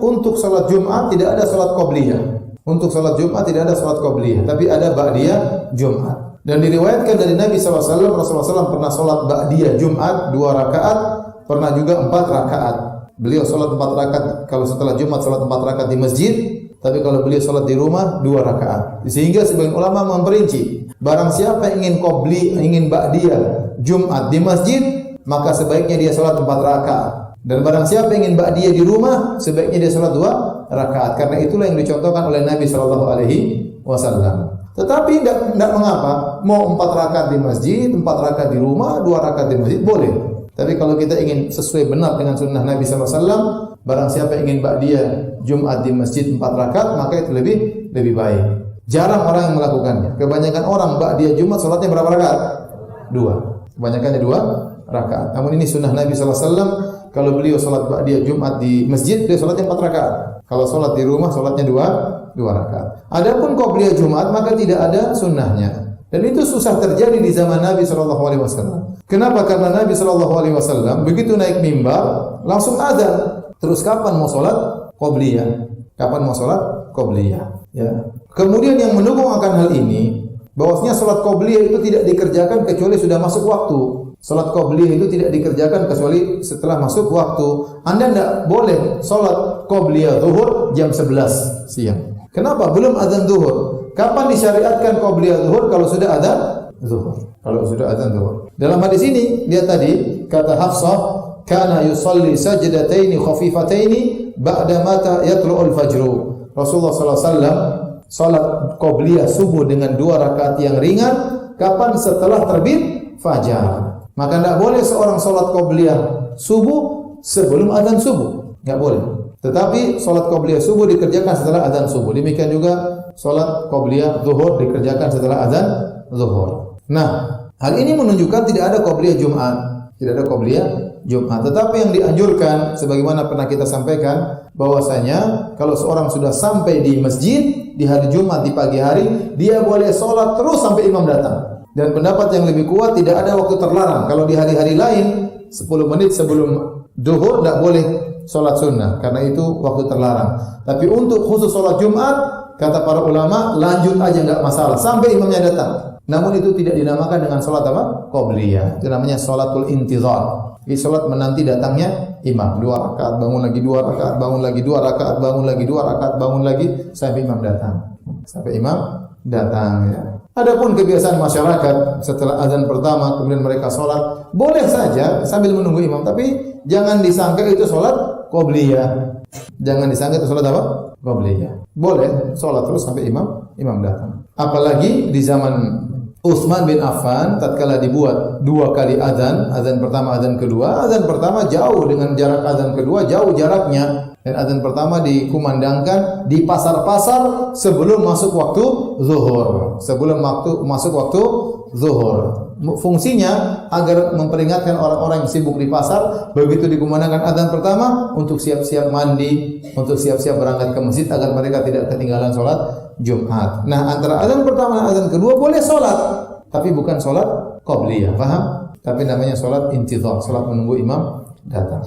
untuk salat Jumat tidak ada salat qabliyah. Untuk salat Jumat tidak ada salat qabliyah, tapi ada ba'diyah Jumat. Dan diriwayatkan dari Nabi SAW, Rasulullah SAW pernah salat ba'diyah Jumat 2 rakaat, pernah juga 4 rakaat. Beliau salat 4 rakaat kalau setelah Jumat, salat 4 rakaat di masjid, tapi kalau beliau salat di rumah 2 rakaat. Sehingga sebagian ulama memperinci, barang siapa ingin ingin ba'diyah Jumat di masjid, maka sebaiknya dia salat 4 rakaat. Dan barang siapa ingin ba'diyah di rumah, sebaiknya dia salat 2 rakaat. Karena itulah yang dicontohkan oleh Nabi SAW. Tetapi tidak mengapa, mau 4 rakaat di masjid, 4 rakaat di rumah, 2 rakaat di masjid, boleh. Tapi kalau kita ingin sesuai benar dengan sunnah Nabi SAW, barang siapa ingin ba'diyah Jumat di masjid 4 rakaat, maka itu lebih baik. Jarang orang yang melakukannya. Kebanyakan orang ba'diyah Jumat salatnya berapa rakaat? 2. Kebanyakannya 2 rakaat. Namun ini sunnah Nabi SAW. Kalau beliau salat ba'diyah Jumat di masjid, dia salatnya 4 rakaat. Kalau salat di rumah, salatnya 2 rakaat. Adapun qabliyah Jumat, maka tidak ada sunnahnya. Dan itu susah terjadi di zaman Nabi SAW. Kenapa? Karena Nabi SAW begitu naik mimbar, langsung azan. Terus kapan mau salat qabliyah? Kapan mau salat qabliyah? Ya. Kemudian yang mendukung akan hal ini, bahwasanya salat qabliyah itu tidak dikerjakan kecuali sudah masuk waktu. Salat qabliyah itu tidak dikerjakan kecuali setelah masuk waktu. Anda tidak boleh salat qabliyah zuhur jam 11 siang. Kenapa? Belum azan zuhur. Kapan disyariatkan qabliyah zuhur? Kalau sudah azan zuhur. Kalau sudah azan zuhur. Dalam hadis ini lihat tadi kata Hafsah, kana yusalli sajdataini khafifataini ba'da mata yatlu'ul fajru. Rasulullah SAW salat qabliyah subuh dengan 2 rakaat yang ringan kapan? Setelah terbit fajar. Maka tidak boleh seorang salat qabliyah subuh sebelum azan subuh. Tidak boleh. Tetapi salat qabliyah subuh dikerjakan setelah azan subuh. Demikian juga salat qabliyah zuhur dikerjakan setelah azan zuhur. Nah, hal ini menunjukkan tidak ada qabliyah Jumat. Tidak ada qabliyah Jumat. Tetapi yang dianjurkan sebagaimana pernah kita sampaikan bahwasanya kalau seorang sudah sampai di masjid di hari Jumat di pagi hari, dia boleh salat terus sampai imam datang. Dan pendapat yang lebih kuat tidak ada waktu terlarang. Kalau di hari-hari lain 10 menit sebelum zuhur tidak boleh salat sunnah karena itu waktu terlarang. Tapi untuk khusus salat Jumat kata para ulama lanjut aja enggak masalah sampai imamnya datang. Namun itu tidak dinamakan dengan salat apa? Qabliyah. Itu namanya salatul intizar. Ini salat menanti datangnya imam. 2 rakaat, bangun lagi 2 rakaat, bangun lagi 2 rakaat, bangun lagi 2 rakaat, bangun lagi sampai imam datang. Sampai imam datang ya. Adapun kebiasaan masyarakat setelah azan pertama kemudian mereka salat, boleh saja sambil menunggu imam, tapi jangan disangka itu salat qabliyah. Jangan disangka itu salat apa? Qabliyah. Boleh salat terus sampai imam datang. Apalagi di zaman Utsman bin Affan tatkala dibuat 2 kali azan, azan pertama, azan kedua. Azan pertama jauh dengan jarak azan kedua jauh jaraknya. Dan azan pertama dikumandangkan di pasar-pasar sebelum masuk waktu zuhur. Sebelum masuk waktu zuhur. Fungsinya agar memperingatkan orang-orang yang sibuk di pasar begitu dikumandangkan azan pertama untuk siap-siap mandi, untuk siap-siap berangkat ke masjid agar mereka tidak ketinggalan salat Jumat. Nah, antara azan pertama dan azan kedua boleh salat, tapi bukan salat qabliyah, paham? Tapi namanya salat intizar, salat menunggu imam datang.